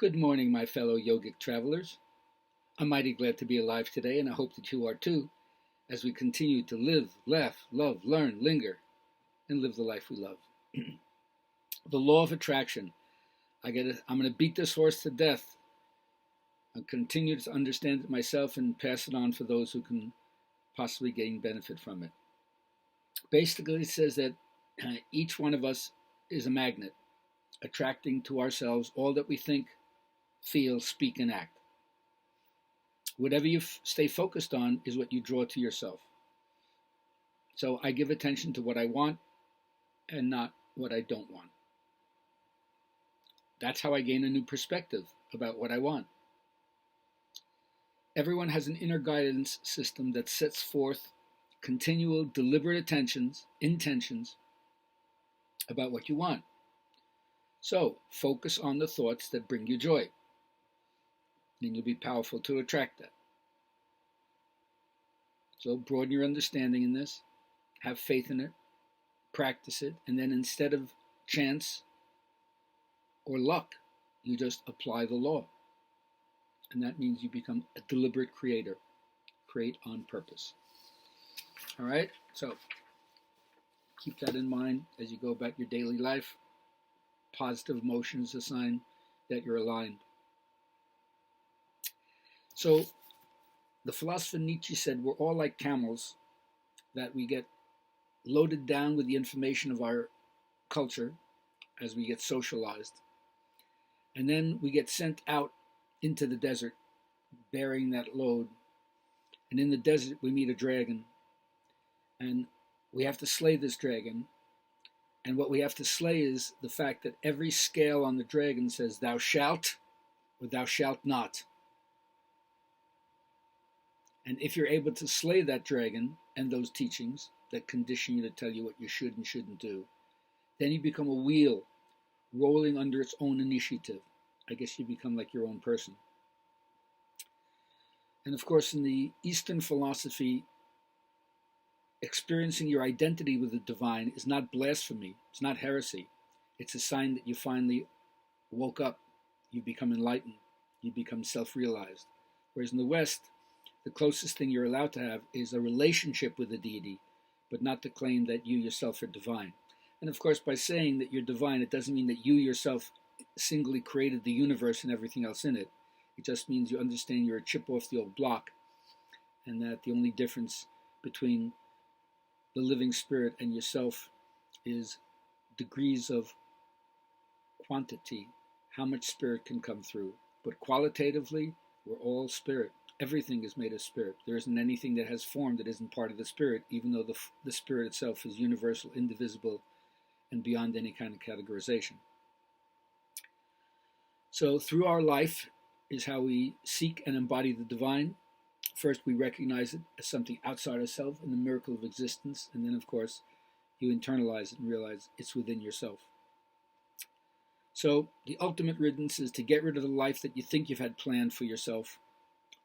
Good morning, my fellow yogic travelers. I'm mighty glad to be alive today, and I hope that you are too, as we continue to live, laugh, love, learn, linger, and live the life we love. The law of attraction. I'm going to beat this horse to death. I'll continue to understand it myself and pass it on for those who can possibly gain benefit from it. Basically, it says that each one of us is a magnet, attracting to ourselves all that we think, feel, speak, and act. Whatever you stay focused on is what you draw to yourself. So I give attention to what I want and not what I don't want. That's how I gain a new perspective about what I want. Everyone has an inner guidance system that sets forth continual, deliberate intentions about what you want. So focus on the thoughts that bring you joy. Then you'll be powerful to attract that. So broaden your understanding in this, have faith in it, practice it, and then instead of chance or luck, you just apply the law. And that means you become a deliberate creator. Create on purpose. All right? So keep that in mind as you go about your daily life. Positive emotion is a sign that you're aligned. So the philosopher Nietzsche said we're all like camels, that we get loaded down with the information of our culture as we get socialized. And then we get sent out into the desert bearing that load. And in the desert we meet a dragon. And we have to slay this dragon. And what we have to slay is the fact that every scale on the dragon says thou shalt or thou shalt not. And if you're able to slay that dragon and those teachings that condition you to tell you what you should and shouldn't do, then you become a wheel rolling under its own initiative. I guess you become like your own person. And of course, in the Eastern philosophy, experiencing your identity with the divine is not blasphemy. It's not heresy. It's a sign that you finally woke up. You become enlightened. You become self-realized. Whereas in the West, the closest thing you're allowed to have is a relationship with the deity, but not to claim that you yourself are divine. And of course, by saying that you're divine, it doesn't mean that you yourself singly created the universe and everything else in it. It just means you understand you're a chip off the old block, and that the only difference between the living spirit and yourself is degrees of quantity, how much spirit can come through. But qualitatively, we're all spirit. Everything is made of spirit. There isn't anything that has form that isn't part of the spirit, even though the spirit itself is universal, indivisible, and beyond any kind of categorization. So through our life is how we seek and embody the divine. First, we recognize it as something outside ourselves and the miracle of existence. And then, of course, you internalize it and realize it's within yourself. So the ultimate riddance is to get rid of the life that you think you've had planned for yourself,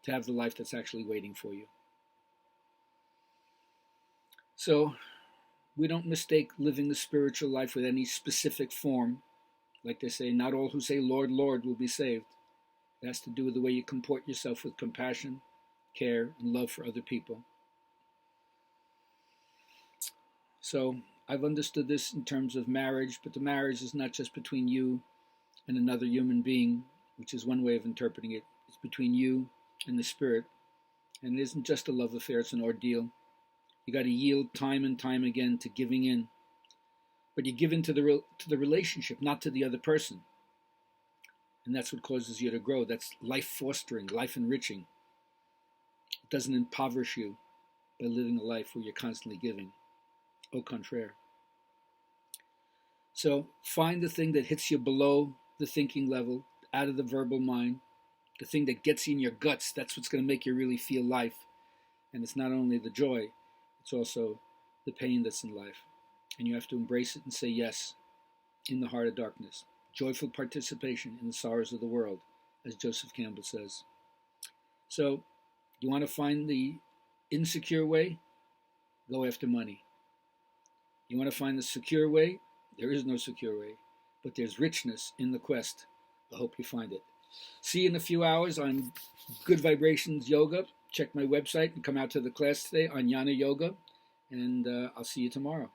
to have the life that's actually waiting for you. So we don't mistake living the spiritual life with any specific form. Like they say, not all who say, Lord, Lord, will be saved. It has to do with the way you comport yourself with compassion, care, and love for other people. So I've understood this in terms of marriage, but the marriage is not just between you and another human being, which is one way of interpreting it. It's between you and the spirit. And it isn't just a love affair, it's an ordeal. You got to yield time and time again to giving in. But you give in to the relationship, not to the other person. And that's what causes you to grow. That's life fostering, life enriching. It doesn't impoverish you by living a life where you're constantly giving. Au contraire. So find the thing that hits you below the thinking level, out of the verbal mind, the thing that gets you in your guts. That's what's going to make you really feel life. And it's not only the joy, it's also the pain that's in life. And you have to embrace it and say yes in the heart of darkness. Joyful participation in the sorrows of the world, as Joseph Campbell says. So, you want to find the insecure way? Go after money. You want to find the secure way? There is no secure way, but there's richness in the quest. I hope you find it. See you in a few hours on Good Vibrations Yoga. Check my website and come out to the class today on Yana Yoga. And I'll see you tomorrow.